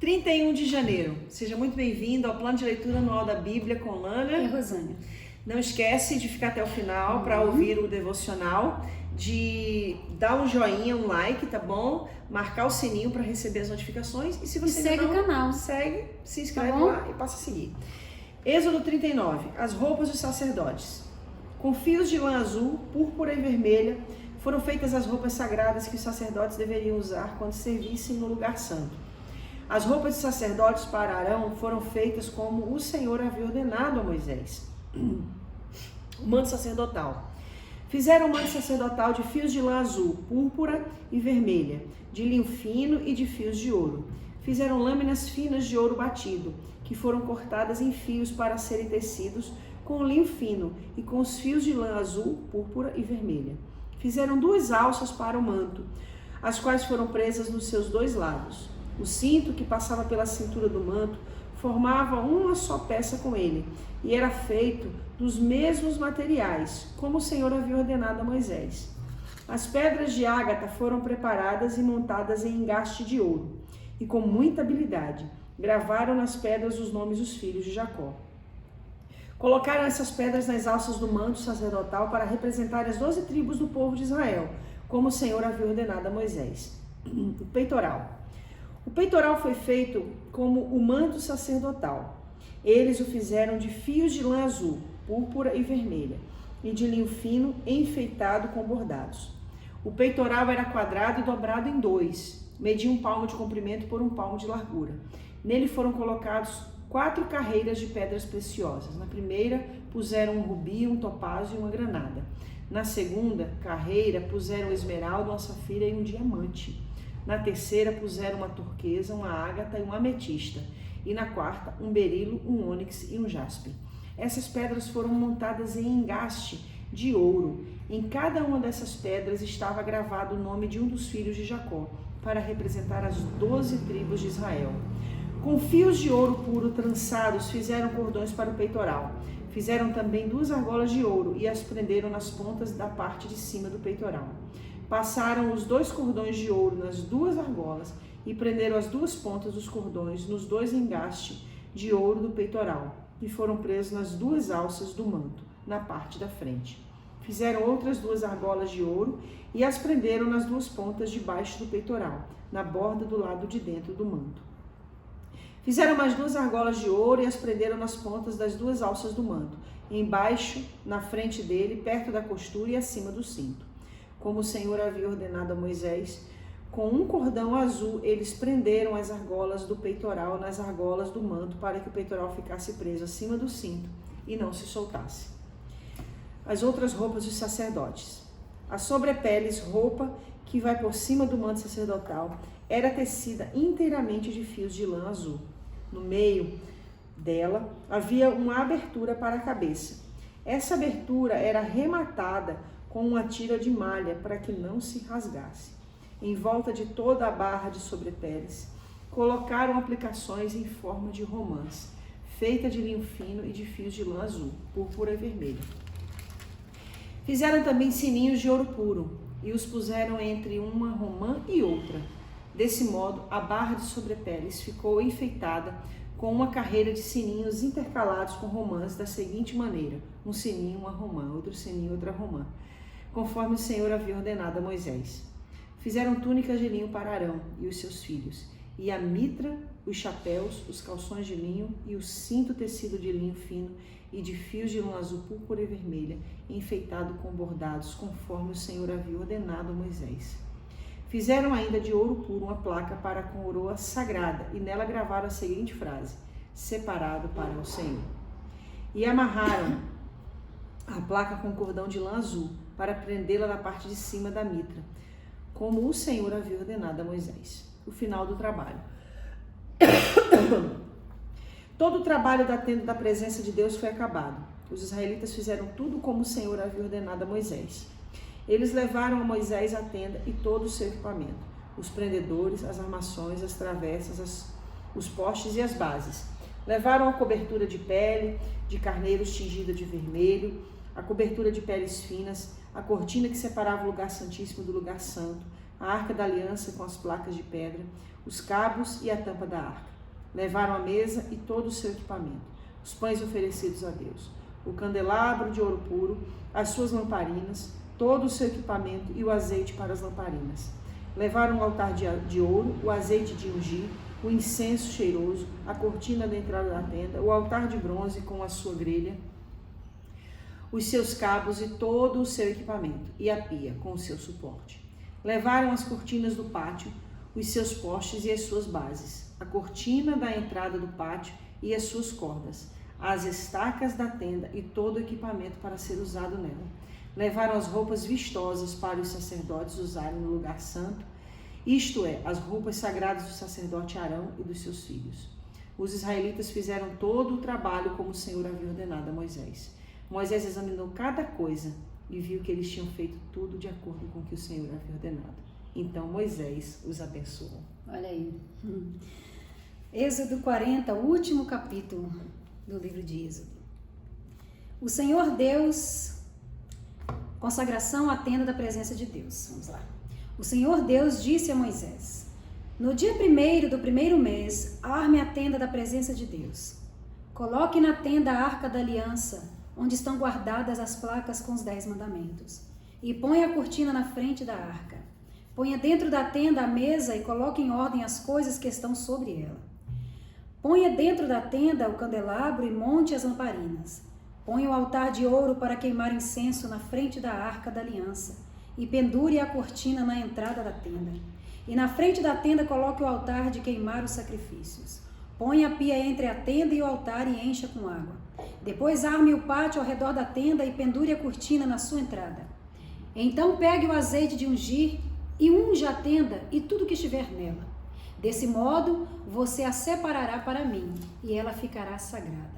31 de janeiro. Seja muito bem-vindo ao plano de leitura anual da Bíblia com Lana e Rosânia. Não esquece de ficar até o final para ouvir o devocional, de dar um joinha, um like, tá bom? Marcar o sininho para receber as notificações. E se você segue o canal. Segue, se inscreve Tá lá e passa a seguir. Êxodo 39. As roupas dos sacerdotes. Com fios de lã azul, púrpura e vermelha, foram feitas as roupas sagradas que os sacerdotes deveriam usar quando servissem no lugar santo. As roupas de sacerdotes para Arão foram feitas como o Senhor havia ordenado a Moisés. O manto sacerdotal. Fizeram o manto sacerdotal de fios de lã azul, púrpura e vermelha, de linho fino e de fios de ouro. Fizeram lâminas finas de ouro batido, que foram cortadas em fios para serem tecidos com linho fino e com os fios de lã azul, púrpura e vermelha. Fizeram 2 alças para o manto, as quais foram presas nos seus 2 lados. O cinto que passava pela cintura do manto formava uma só peça com ele, e era feito dos mesmos materiais, como o Senhor havia ordenado a Moisés. As pedras de ágata foram preparadas e montadas em engaste de ouro, e com muita habilidade gravaram nas pedras os nomes dos filhos de Jacó. Colocaram essas pedras nas alças do manto sacerdotal para representar as 12 tribos do povo de Israel, como o Senhor havia ordenado a Moisés. O peitoral. O peitoral foi feito como o manto sacerdotal. Eles o fizeram de fios de lã azul, púrpura e vermelha, e de linho fino enfeitado com bordados. O peitoral era quadrado e dobrado em 2, media 1 palmo de comprimento por 1 palmo de largura. Nele foram colocados 4 carreiras de pedras preciosas. Na primeira, puseram um rubi, um topázio e uma granada. Na segunda carreira, puseram esmeralda, uma safira e um diamante. Na terceira, puseram uma turquesa, uma ágata e uma ametista. E na quarta, um berilo, um ônix e um jaspe. Essas pedras foram montadas em engaste de ouro. Em cada uma dessas pedras estava gravado o nome de um dos filhos de Jacó, para representar as 12 tribos de Israel. Com fios de ouro puro trançados, fizeram cordões para o peitoral. Fizeram também 2 argolas de ouro e as prenderam nas pontas da parte de cima do peitoral. Passaram os 2 cordões de ouro nas 2 argolas e prenderam as 2 pontas dos cordões nos 2 engastes de ouro do peitoral, e foram presos nas 2 alças do manto, na parte da frente. Fizeram outras 2 argolas de ouro e as prenderam nas 2 pontas de baixo do peitoral, na borda do lado de dentro do manto. Fizeram mais 2 argolas de ouro e as prenderam nas pontas das 2 alças do manto, embaixo, na frente dele, perto da costura e acima do cinto. Como o Senhor havia ordenado a Moisés, com um cordão azul eles prenderam as argolas do peitoral nas argolas do manto, para que o peitoral ficasse preso acima do cinto e não se soltasse. As outras roupas dos sacerdotes. A sobrepeles, roupa que vai por cima do manto sacerdotal, era tecida inteiramente de fios de lã azul. No meio dela havia uma abertura para a cabeça. Essa abertura era rematada com uma tira de malha para que não se rasgasse. Em volta de toda a barra de sobrepeles, colocaram aplicações em forma de romãs, feita de linho fino e de fios de lã azul, púrpura e vermelha. Fizeram também sininhos de ouro puro e os puseram entre uma romã e outra. Desse modo, a barra de sobrepeles ficou enfeitada com uma carreira de sininhos intercalados com romãs da seguinte maneira: um sininho, uma romã, outro sininho, outra romã, conforme o Senhor havia ordenado a Moisés. Fizeram túnicas de linho para Arão e os seus filhos, e a mitra, os chapéus, os calções de linho e o cinto tecido de linho fino e de fios de lã azul, púrpura e vermelha, enfeitado com bordados, conforme o Senhor havia ordenado a Moisés. Fizeram ainda de ouro puro uma placa para a coroa sagrada, e nela gravaram a seguinte frase: separado para o Senhor. E amarraram a placa com cordão de lã azul, para prendê-la na parte de cima da mitra, como o Senhor havia ordenado a Moisés. O final do trabalho. Todo o trabalho da tenda da presença de Deus foi acabado. Os israelitas fizeram tudo como o Senhor havia ordenado a Moisés. Eles levaram a Moisés a tenda e todo o seu equipamento, os prendedores, as armações, as travessas, os postes e as bases. Levaram a cobertura de pele de carneiros tingida de vermelho, a cobertura de peles finas, a cortina que separava o lugar santíssimo do lugar santo, a arca da aliança com as placas de pedra, os cabos e a tampa da arca. Levaram a mesa e todo o seu equipamento, os pães oferecidos a Deus, o candelabro de ouro puro, as suas lamparinas, todo o seu equipamento e o azeite para as lamparinas. Levaram o altar de ouro, o azeite de ungir, o incenso cheiroso, a cortina da entrada da tenda, o altar de bronze com a sua grelha, os seus cabos e todo o seu equipamento, e a pia com o seu suporte. Levaram as cortinas do pátio, os seus postes e as suas bases, a cortina da entrada do pátio e as suas cordas, as estacas da tenda e todo o equipamento para ser usado nela. Levaram as roupas vistosas para os sacerdotes usarem no lugar santo, isto é, as roupas sagradas do sacerdote Arão e dos seus filhos. Os israelitas fizeram todo o trabalho como o Senhor havia ordenado a Moisés. Moisés examinou cada coisa e viu que eles tinham feito tudo de acordo com o que o Senhor havia ordenado. Então Moisés os abençoou. Olha aí. Êxodo 40, o último capítulo do livro de Êxodo. O Senhor Deus, consagração à tenda da presença de Deus. Vamos lá. O Senhor Deus disse a Moisés: no dia 1º do primeiro mês, arme a tenda da presença de Deus. Coloque na tenda a arca da aliança, onde estão guardadas as placas com os 10 mandamentos. E ponha a cortina na frente da arca. Ponha dentro da tenda a mesa e coloque em ordem as coisas que estão sobre ela. Ponha dentro da tenda o candelabro e monte as lamparinas. Ponha o altar de ouro para queimar incenso na frente da arca da aliança e pendure a cortina na entrada da tenda. E na frente da tenda coloque o altar de queimar os sacrifícios. Ponha a pia entre a tenda e o altar e encha com água. Depois arme o pátio ao redor da tenda e pendure a cortina na sua entrada. Então pegue o azeite de ungir e unja a tenda e tudo que estiver nela. Desse modo, você a separará para mim e ela ficará sagrada.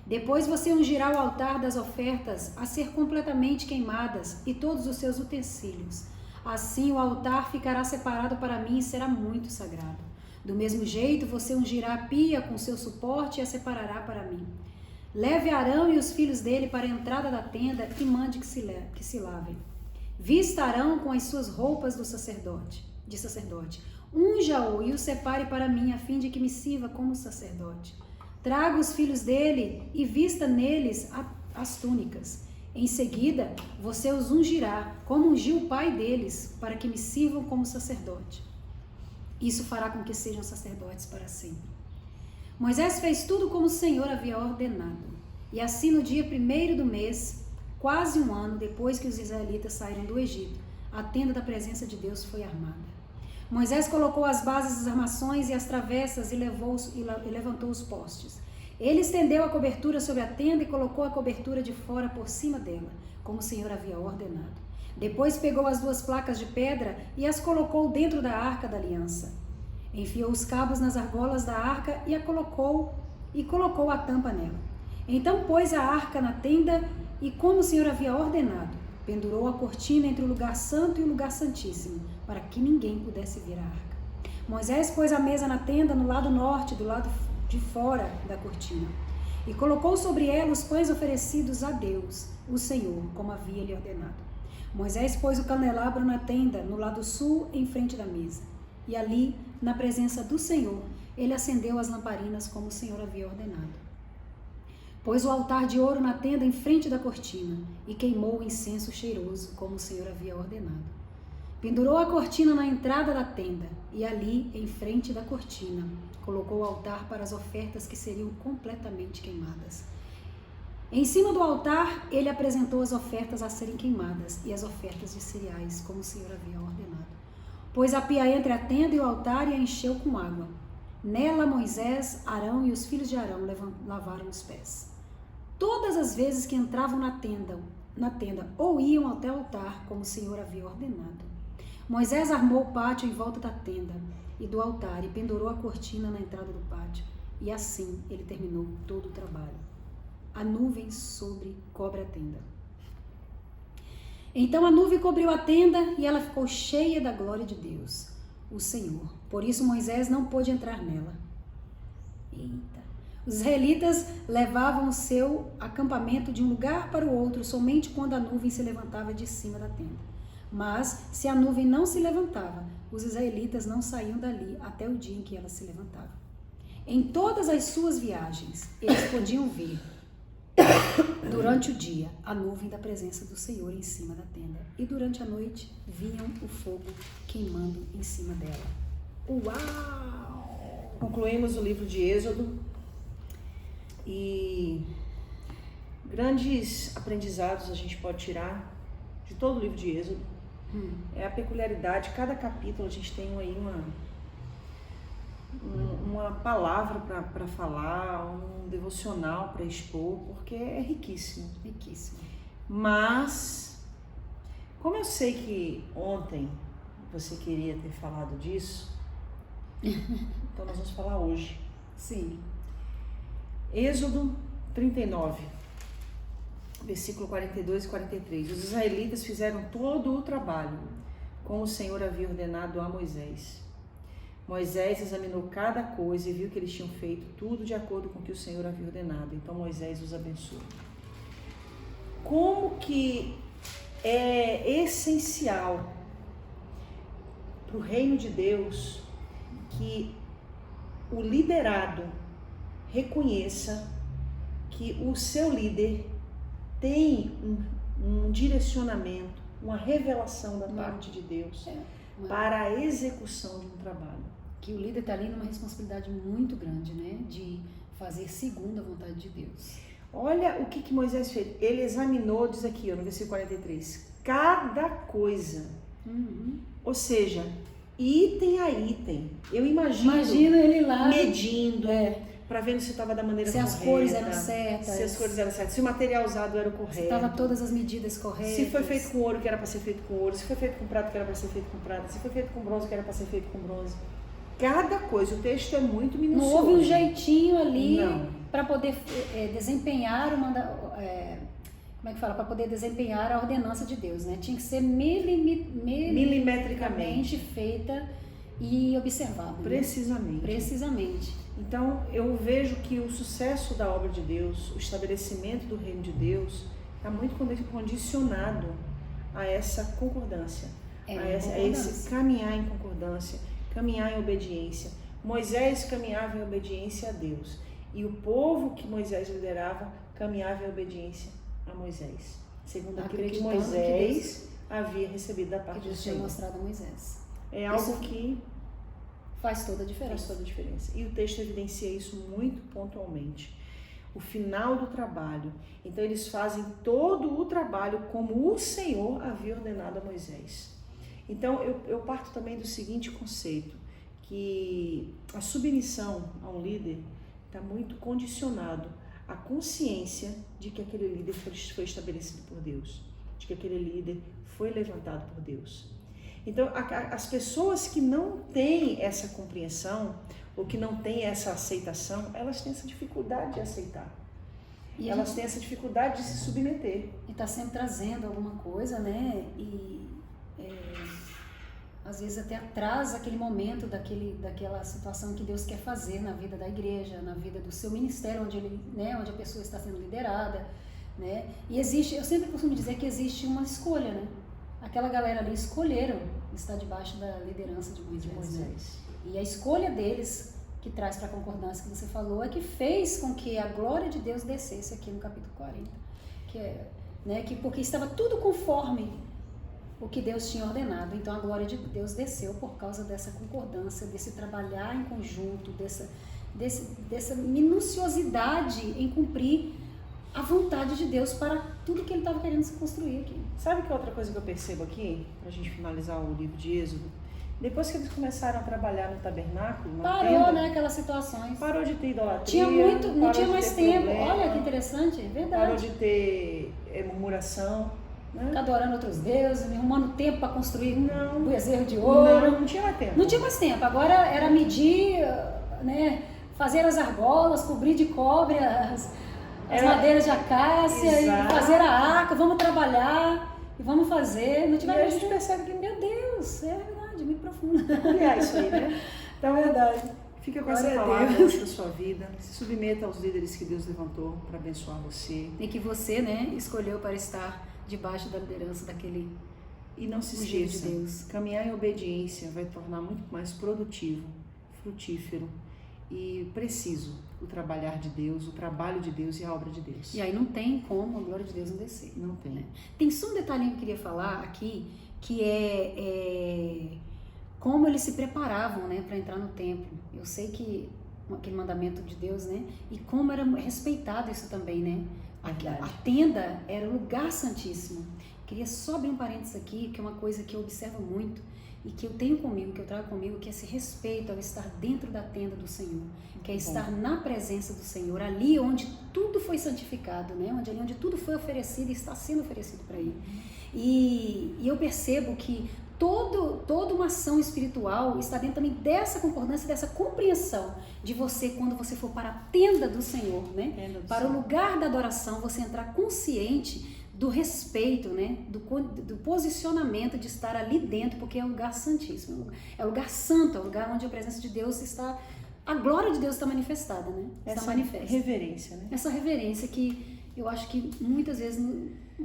Depois você ungirá o altar das ofertas a ser completamente queimadas e todos os seus utensílios. Assim o altar ficará separado para mim e será muito sagrado. Do mesmo jeito, você ungirá a pia com seu suporte e a separará para mim. Leve Arão e os filhos dele para a entrada da tenda e mande que se lavem. Vista Arão com as suas roupas de sacerdote. Unja-o e o separe para mim, a fim de que me sirva como sacerdote. Traga os filhos dele e vista neles as túnicas. Em seguida, você os ungirá, como ungiu o pai deles, para que me sirvam como sacerdote. Isso fará com que sejam sacerdotes para sempre. Moisés fez tudo como o Senhor havia ordenado. E assim, no dia 1º do mês, quase um ano depois que os israelitas saíram do Egito, a tenda da presença de Deus foi armada. Moisés colocou as bases das armações e as travessas e levantou os postes. Ele estendeu a cobertura sobre a tenda e colocou a cobertura de fora por cima dela, como o Senhor havia ordenado. Depois pegou as 2 placas de pedra e as colocou dentro da arca da aliança. Enfiou os cabos nas argolas da arca e colocou a tampa nela. Então pôs a arca na tenda e, como o Senhor havia ordenado, pendurou a cortina entre o lugar santo e o lugar santíssimo, para que ninguém pudesse ver a arca. Moisés pôs a mesa na tenda no lado norte, do lado de fora da cortina, e colocou sobre ela os pães oferecidos a Deus, o Senhor, como havia lhe ordenado. Moisés pôs o candelabro na tenda, no lado sul, em frente da mesa. E ali, na presença do Senhor, ele acendeu as lamparinas como o Senhor havia ordenado. Pôs o altar de ouro na tenda em frente da cortina e queimou o incenso cheiroso, como o Senhor havia ordenado. Pendurou a cortina na entrada da tenda e ali, em frente da cortina, colocou o altar para as ofertas que seriam completamente queimadas. Em cima do altar, ele apresentou as ofertas a serem queimadas e as ofertas de cereais, como o Senhor havia ordenado. Pôs a pia entre a tenda e o altar e a encheu com água. Nela, Moisés, Arão e os filhos de Arão lavaram os pés. Todas as vezes que entravam na tenda ou iam até o altar, como o Senhor havia ordenado. Moisés armou o pátio em volta da tenda e do altar e pendurou a cortina na entrada do pátio. E assim ele terminou todo o trabalho. A nuvem cobre a tenda. Então a nuvem cobriu a tenda e ela ficou cheia da glória de Deus, o Senhor. Por isso Moisés não pôde entrar nela. Eita! Os israelitas levavam o seu acampamento de um lugar para o outro somente quando a nuvem se levantava de cima da tenda. Mas, se a nuvem não se levantava, os israelitas não saíam dali até o dia em que ela se levantava. Em todas as suas viagens, eles podiam ver, durante o dia, a nuvem da presença do Senhor em cima da tenda. E durante a noite, viam o fogo queimando em cima dela. Uau! Concluímos o livro de Êxodo e grandes aprendizados a gente pode tirar de todo o livro de Êxodo. É a peculiaridade, cada capítulo a gente tem aí uma palavra para falar, um devocional para expor, porque é riquíssimo. Riquíssimo. Mas, como eu sei que ontem você queria ter falado disso, então nós vamos falar hoje. Sim. Êxodo 39, versículo 42 e 43. Os israelitas fizeram todo o trabalho, como o Senhor havia ordenado a Moisés. Moisés examinou cada coisa e viu que eles tinham feito tudo de acordo com o que o Senhor havia ordenado. Então Moisés os abençoou. Como que é essencial para o reino de Deus que o liderado reconheça que o seu líder tem um direcionamento, uma revelação da parte de Deus para a execução de um trabalho. Que o líder está ali numa responsabilidade muito grande, né? De fazer segundo a vontade de Deus. Olha o que Moisés fez. Ele examinou, diz aqui, no versículo 43, cada coisa. Ou seja, item a item. Eu imagino ele lá medindo, para ver se estava da maneira correta. Se as cores eram certas. Se as cores eram certas. Se o material usado era o correto. Se estava todas as medidas corretas. Se foi feito com ouro, que era para ser feito com ouro. Se foi feito com prata, que era para ser feito com prata. Se foi feito com bronze, que era para ser feito com bronze. Cada coisa. O texto é muito minucioso. Não houve um jeitinho ali para poder desempenhar como é que fala? Para poder desempenhar a ordenança de Deus, né? Tinha que ser milimetricamente feita e observada. Precisamente. Né? Precisamente. Então, eu vejo que o sucesso da obra de Deus, o estabelecimento do reino de Deus, está muito condicionado a essa concordância, a esse caminhar em concordância, caminhar em obediência. Moisés caminhava em obediência a Deus e o povo que Moisés liderava caminhava em obediência a Moisés, segundo aquilo que Moisés havia recebido da parte do Senhor. Que Deus tinha mostrado a Moisés. É algo que faz toda a diferença. Faz toda a diferença. E o texto evidencia isso muito pontualmente. O final do trabalho. Então eles fazem todo o trabalho como o Senhor havia ordenado a Moisés. Então eu parto também do seguinte conceito, que a submissão a um líder está muito condicionado à consciência de que aquele líder foi estabelecido por Deus, de que aquele líder foi levantado por Deus. Então, as pessoas que não têm essa compreensão, ou que não têm essa aceitação, elas têm essa dificuldade de aceitar. E elas têm essa dificuldade de se submeter. E está sempre trazendo alguma coisa, né? Às vezes até atrasa aquele momento daquela situação que Deus quer fazer na vida da igreja, na vida do seu ministério, onde a pessoa está sendo liderada, né? E eu sempre costumo dizer que existe uma escolha, né? Aquela galera ali escolheram estar debaixo da liderança de Moisés. Né? E a escolha deles, que traz para a concordância que você falou, é que fez com que a glória de Deus descesse aqui no capítulo 40. Porque estava tudo conforme o que Deus tinha ordenado. Então a glória de Deus desceu por causa dessa concordância, desse trabalhar em conjunto, dessa minuciosidade em cumprir a vontade de Deus para tudo que ele estava querendo se construir aqui. Sabe que outra coisa que eu percebo aqui, para a gente finalizar o livro de Êxodo? Depois que eles começaram a trabalhar no tabernáculo, parou, né, aquelas situações. Parou de ter idolatria. Não tinha mais tempo. Problema, olha que interessante, é verdade. Parou de ter murmuração. Né? Ficar adorando outros deuses, arrumando tempo para construir um bezerro de ouro. Não tinha mais tempo. Não tinha mais tempo. Agora era medir, né, fazer as argolas, cobrir de cobre as madeiras de acácia, e fazer a arca, vamos trabalhar e vamos fazer. Não tiver a gente percebe que, meu Deus, é verdade, muito profundo. É isso aí, né? Então é verdade. Fica com essa palavra na sua vida. Se submeta aos líderes que Deus levantou para abençoar você. E que você, né, escolheu para estar debaixo da liderança daquele. E não se esqueça, de Deus. Caminhar em obediência vai tornar muito mais produtivo, frutífero e preciso o trabalhar de Deus, o trabalho de Deus e a obra de Deus. E aí não tem como a glória de Deus não descer. Não tem. Né? Tem só um detalhinho que eu queria falar aqui, que é como eles se preparavam, né, para entrar no templo. Eu sei que aquele mandamento de Deus, né, e como era respeitado isso também, né. A tenda era o lugar santíssimo. Queria só abrir um parênteses aqui, que é uma coisa que eu observo muito e que eu tenho comigo, que eu trago comigo, que é esse respeito ao estar dentro da tenda do Senhor, que é estar na presença do Senhor, ali onde tudo foi santificado, né? Onde tudo foi oferecido e está sendo oferecido para Ele. E eu percebo que toda uma ação espiritual está dentro também dessa concordância, dessa compreensão de você, quando você for para a tenda do Senhor, né? Para o lugar da adoração, você entrar consciente do respeito, né? Do posicionamento de estar ali dentro, porque é um lugar santíssimo, é um lugar santo, é um lugar onde a presença de Deus está, a glória de Deus está manifestada, né? Está manifesta. Reverência, né? Essa reverência que eu acho que muitas vezes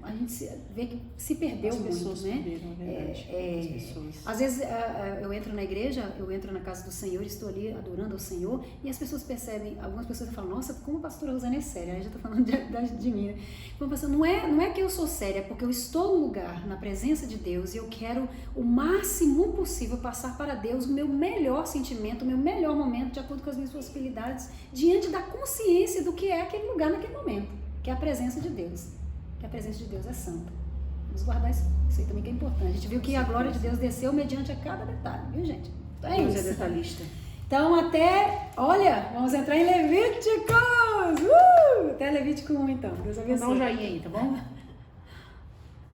a gente vê que se perdeu As muito, pessoas né? perderam, é verdade. Às vezes eu entro na igreja, eu entro na casa do Senhor, estou ali adorando ao Senhor e as pessoas percebem, algumas pessoas falam, nossa, como a pastora Rosane é séria, aí já estou falando de mim, né? Como pastora, não é que eu sou séria, é porque eu estou no lugar, na presença de Deus e eu quero o máximo possível passar para Deus o meu melhor sentimento, o meu melhor momento, de acordo com as minhas possibilidades, diante da consciência do que é aquele lugar naquele momento, que é a presença de Deus. Que a presença de Deus é santa. Vamos guardar isso aí também que é importante. A gente viu que a glória de Deus desceu mediante a cada detalhe, viu, gente? Então é Deus isso. é detalhista. Então olha, vamos entrar em Levíticos! Até Levítico 1 então. Deus abençoe. Dá um joinha aí, tá bom?